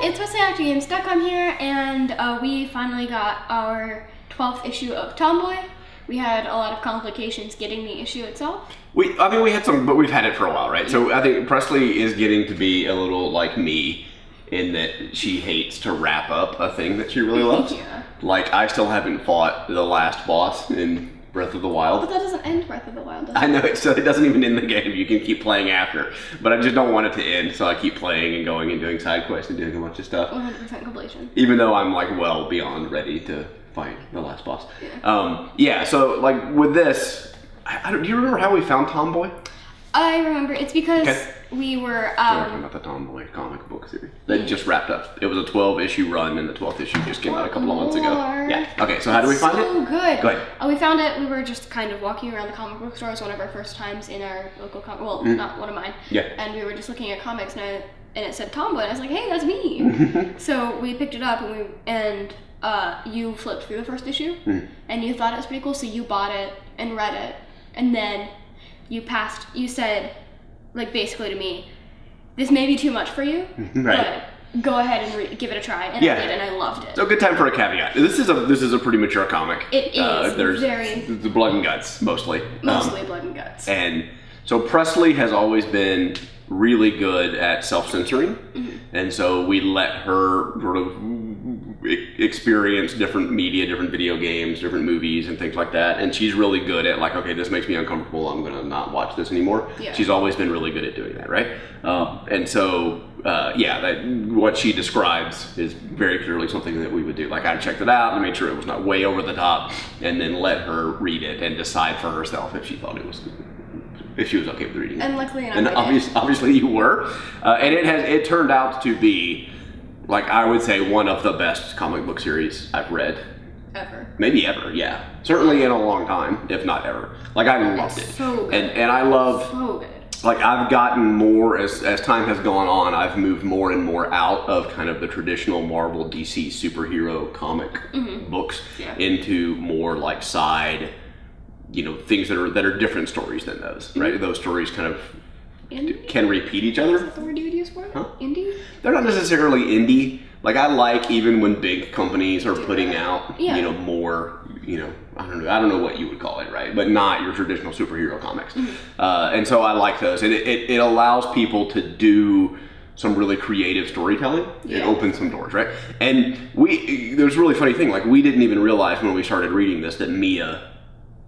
it's Presley of ActOutGames. Vidcon here, and we finally got our 12th issue of Tomboy. We had a lot of complications getting the issue itself. We had some, but we've had it for a while, right? So I think Presley is getting to be a little like me in that she hates to wrap up a thing that she really loves. Yeah. Like, I still haven't fought the last boss in Breath of the Wild. But that doesn't end Breath of the Wild, does it? I know, so it doesn't even end the game. You can keep playing after. But I just don't want it to end, so I keep playing and going and doing side quests and doing a bunch of stuff. 100% completion. Even though I'm like well beyond ready to fight the last boss. Yeah, so like with this, do you remember how we found Tomboy? I remember. It's because we were... We're talking about the Tomboy comic book series. That just wrapped up. It was a 12-issue run, and the 12th issue just came out a couple of months ago. Yeah. Okay, so how do we find it? So good. Go ahead. We found it. We were just kind of walking around the comic book store. It was one of our first times in our local comic... Well, not one of mine. Yeah. And we were just looking at comics, and it said Tomboy, and I was like, hey, that's me. So we picked it up, and you flipped through the first issue, and you thought it was pretty cool, so you bought it and read it, and then you said, like, basically to me, this may be too much for you, but go ahead and give it a try, and I did, and I loved it. So good time for a caveat. This is a pretty mature comic. It is. There's very... the blood and guts, mostly. Mostly blood and guts. And so Presley has always been really good at self-censoring, and so we let her sort of experience different media, different video games, different movies and things like that, and she's really good at like, okay, this makes me uncomfortable, I'm gonna not watch this anymore. She's always been really good at doing that, right? And so what she describes is very clearly something that we would do. Like, I checked it out and made sure it was not way over the top, and then let her read it and decide for herself if she thought it was if she was okay with reading it. And luckily enough, and obviously you were, and it turned out to be, like, I would say, one of the best comic book series I've read. Ever. Maybe ever, yeah. Certainly in a long time, if not ever. Like, I loved it. So good. And I love, so good. like, I've gotten more, as time has gone on, I've moved more and more out of kind of the traditional Marvel DC superhero comic books into more like side, things that are different stories than those, right? Those stories kind of can repeat each other. Is that the word you would use for it? Huh? Indie? They're not necessarily indie. Like, I like even when big companies are putting out, more, I don't know what you would call it, right? But not your traditional superhero comics. And so I like those. And it allows people to do some really creative storytelling. It opens some doors, right? And there's a really funny thing. Like, we didn't even realize when we started reading this that Mia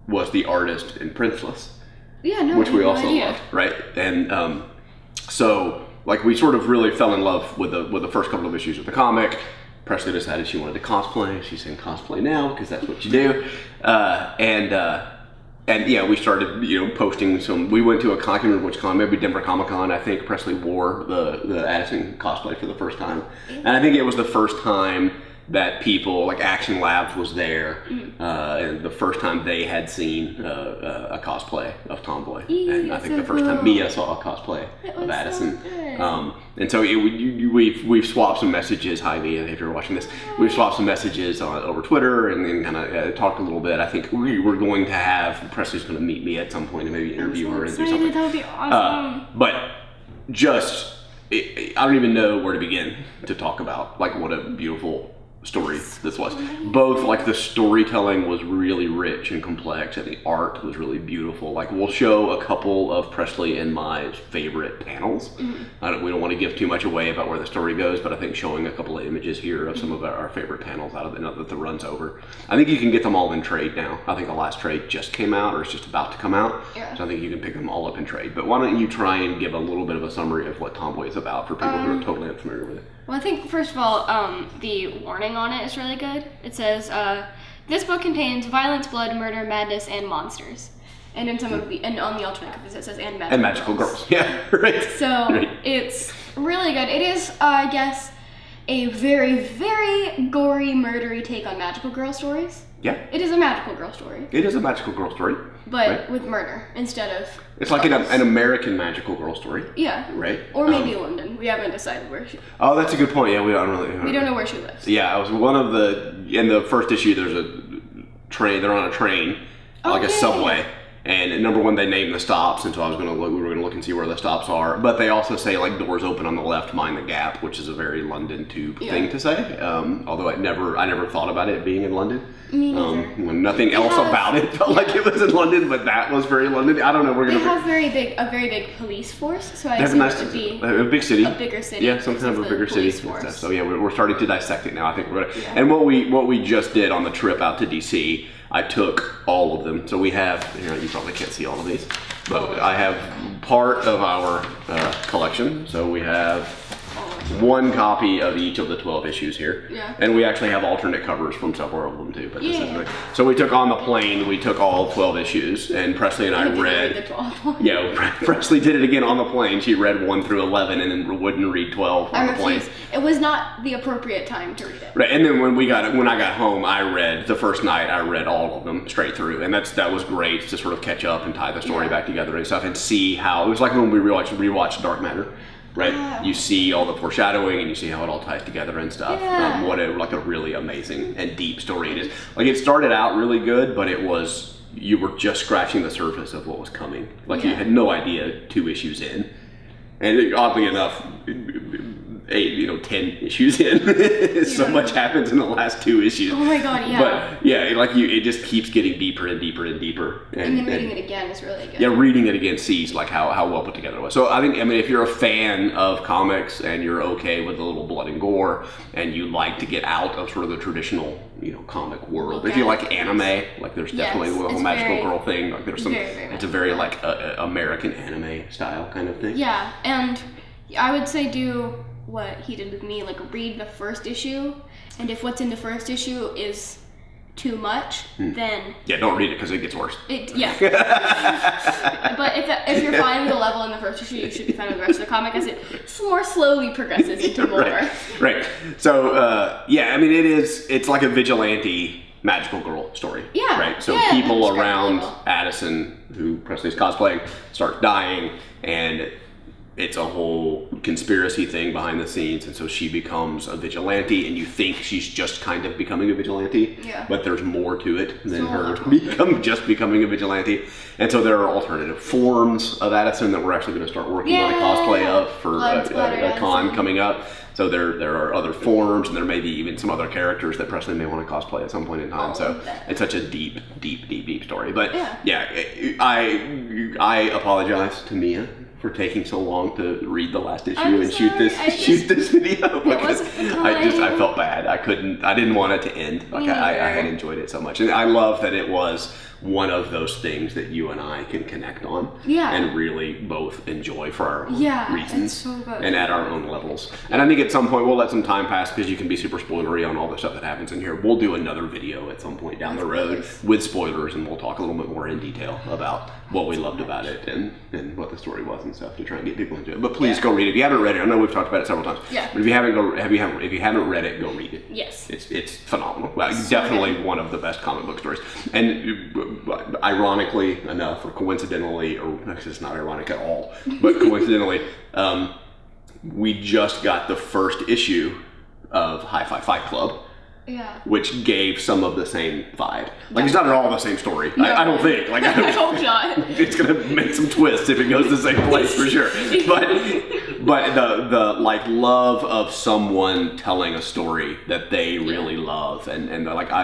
was the artist in Princeless. Yeah, no, which we also idea. loved, right? And so, like, we sort of really fell in love with the first couple of issues of the comic. Presley decided she wanted to cosplay. She's in cosplay now because that's what you do. And yeah, we started posting some. We went to I can't remember which con, maybe Denver Comic Con. I think Presley wore the Addison cosplay for the first time, and I think it was the first time that people, like Action Labs was there, and the first time they had seen a cosplay of Tomboy. And I think the first time Mia saw a cosplay of Addison. And so we've swapped some messages. Hi Mia, if you're watching this. We've swapped some messages over Twitter and then kind of talked a little bit. I think we're going to have, Presley's going to meet me at some point and maybe interview her and do something. That would be awesome. But just, I don't even know where to begin to talk about, like, what a beautiful story this was. Both, like, the storytelling was really rich and complex, and the art was really beautiful. Like, we'll show a couple of Presley and my favorite panels. We don't want to give too much away about where the story goes, but I think showing a couple of images here of some of our favorite panels out of now that the run's over. I think you can get them all in trade now. I think the last trade just came out, or it's just about to come out. So I think you can pick them all up in trade. But why don't you try and give a little bit of a summary of what Tomboy is about for people who are totally unfamiliar with it. Well, I think, first of all, the warning on it is really good. It says, this book contains violence, blood, murder, madness, and monsters. And in some of and on the alternate covers it says, and magical girls. Yeah, right. So, it's really good. It is, I guess, a very, very gory, murdery take on magical girl stories. Yeah. It is a magical girl story. It is a magical girl story. But with murder instead of... It's like an American magical girl story. Yeah. Right? Or maybe London. We haven't decided where she... Oh, that's a good point. Yeah, we don't know where she lives. Yeah, it was one of in the first issue, there's a train, they're on a train, like a subway. And number one, they named the stops, and so we were going to look and see where the stops are. But they also say like doors open on the left, mind the gap, which is a very London Tube thing to say. Although I never thought about it being in London. Me neither. When nothing else about it felt like it was in London, but that was very London. I don't know. They have a very big police force, so I assume it would be a big city, a bigger city. Yeah, some kind of a bigger city. Force. So yeah, we're starting to dissect it now. I think we're gonna. And what we just did on the trip out to DC, I took all of them. So we have. You probably can't see all of these, but I have part of our collection. So we have one copy of each of the 12 issues here. Yeah. And we actually have alternate covers from several of them too. But this is so we took on the plane, we took all 12 issues, and Presley and I read the 12 ones. Yeah, Presley did it again on the plane. She read 1 through 11 and then wouldn't read 12 on the plane. It was not the appropriate time to read it. Right, and then when I got home, I read the first night. I read all of them straight through, and that was great to sort of catch up and tie the story back together and stuff, and see how it was like when we rewatched Dark Matter. Right, you see all the foreshadowing and you see how it all ties together and stuff. Yeah. What a really amazing and deep story it is. Like it started out really good, but you were just scratching the surface of what was coming. Like you had no idea 2 issues in, and oddly enough, 10 issues in, so much happens in the last 2 issues. Oh my god, yeah. But yeah, it just keeps getting deeper and deeper and deeper. And then reading it again is really good. Yeah, reading it again sees like how well put together it was. So I mean, if you're a fan of comics and you're okay with a little blood and gore, and you like to get out of sort of the traditional, comic world. If you like anime, like there's definitely a little magical girl thing. Like there's some, it's a very like American anime style kind of thing. Yeah, and I would say do what he did with me, like read the first issue, and if what's in the first issue is too much, then don't read it because it gets worse. But if you're fine with the level in the first issue, you should be fine with the rest of the comic as it more slowly progresses into more. Right. So I mean it's like a vigilante magical girl story. Yeah. Right. So people around Addison, who Presley's cosplaying, start dying, and it's a whole conspiracy thing behind the scenes, and so she becomes a vigilante, and you think she's just kind of becoming a vigilante, but there's more to it than just becoming a vigilante. And so there are alternative forms of Addison that we're actually going to start working on a cosplay of for a con coming up. So there are other forms, and there may be even some other characters that Presley may want to cosplay at some point in time. So it's such a deep story. But I apologize to Mia for taking so long to read the last issue and shoot this video because I felt bad. I didn't want it to end. Like I had enjoyed it so much, and I love that it was one of those things that you and I can connect on and really both enjoy for our own reasons so good. And at our own levels. And I think at some point we'll let some time pass because you can be super spoilery on all the stuff that happens in here. We'll do another video at some point down the road with spoilers, and we'll talk a little bit more in detail about what we loved about it and what the story was and stuff to try and get people into it. But please go read it. If you haven't read it, I know we've talked about it several times. Yeah. But if you haven't read it, go read it. Yes. It's phenomenal. Well, it's definitely one of the best comic book stories. And ironically enough, or coincidentally, or it's not ironic at all, but coincidentally, we just got the first issue of Hi-Fi Fight Club. Yeah. Which gave some of the same vibe. Like it's not at all the same story. No. I don't think. Like I hope not. It's gonna make some twists if it goes the same place for sure. But the like love of someone telling a story that they really love, and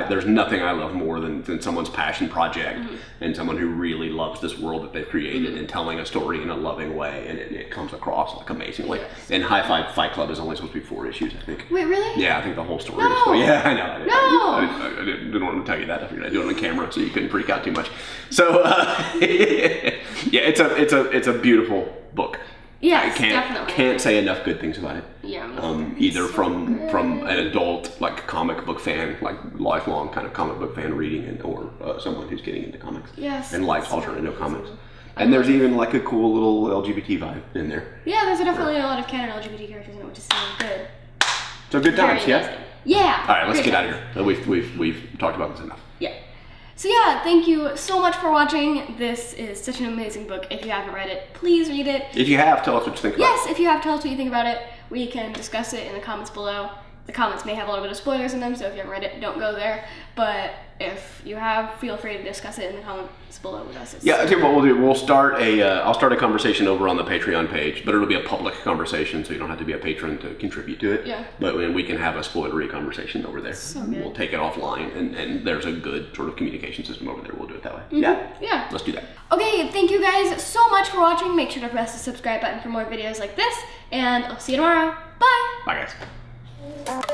there's nothing I love more than someone's passion project and someone who really loves this world that they've created and telling a story in a loving way, and it comes across like amazingly. Yes. And Hi-Fi Fight Club is only supposed to be 4 issues, I think. Wait, really? Yeah, I think the whole story is 4. Yeah, I know. I didn't want to tell you that. I figured I'd do it on camera so you couldn't freak out too much. So it's a beautiful book. Yes, I can't say enough good things about it. Yeah. Either from an adult like comic book fan, like lifelong kind of comic book fan reading, or someone who's getting into comics. Yes. And likes alternative comics. And there's even like a cool little LGBT vibe in there. Yeah, there's definitely a lot of canon LGBT characters in it, which is so good. So good times, yeah. Yeah. All right, let's get out of here. We've talked about this enough. Yeah. So yeah, thank you so much for watching. This is such an amazing book. If you haven't read it, please read it. If you have, tell us what you think about it. Yes, if you have, tell us what you think about it. We can discuss it in the comments below. the comments may have a little bit of spoilers in them, so if you haven't read it, don't go there. But if you have, feel free to discuss it in the comments below with us. Yeah, I tell you what we'll do. We'll start I'll start a conversation over on the Patreon page, but it'll be a public conversation, so you don't have to be a patron to contribute to it. Yeah. But we can have a spoilery conversation over there. So good. We'll take it offline, and there's a good sort of communication system over there. We'll do it that way. Mm-hmm. Yeah. Yeah. Let's do that. Okay, thank you guys so much for watching. Make sure to press the subscribe button for more videos like this, and I'll see you tomorrow. Bye! Bye, guys.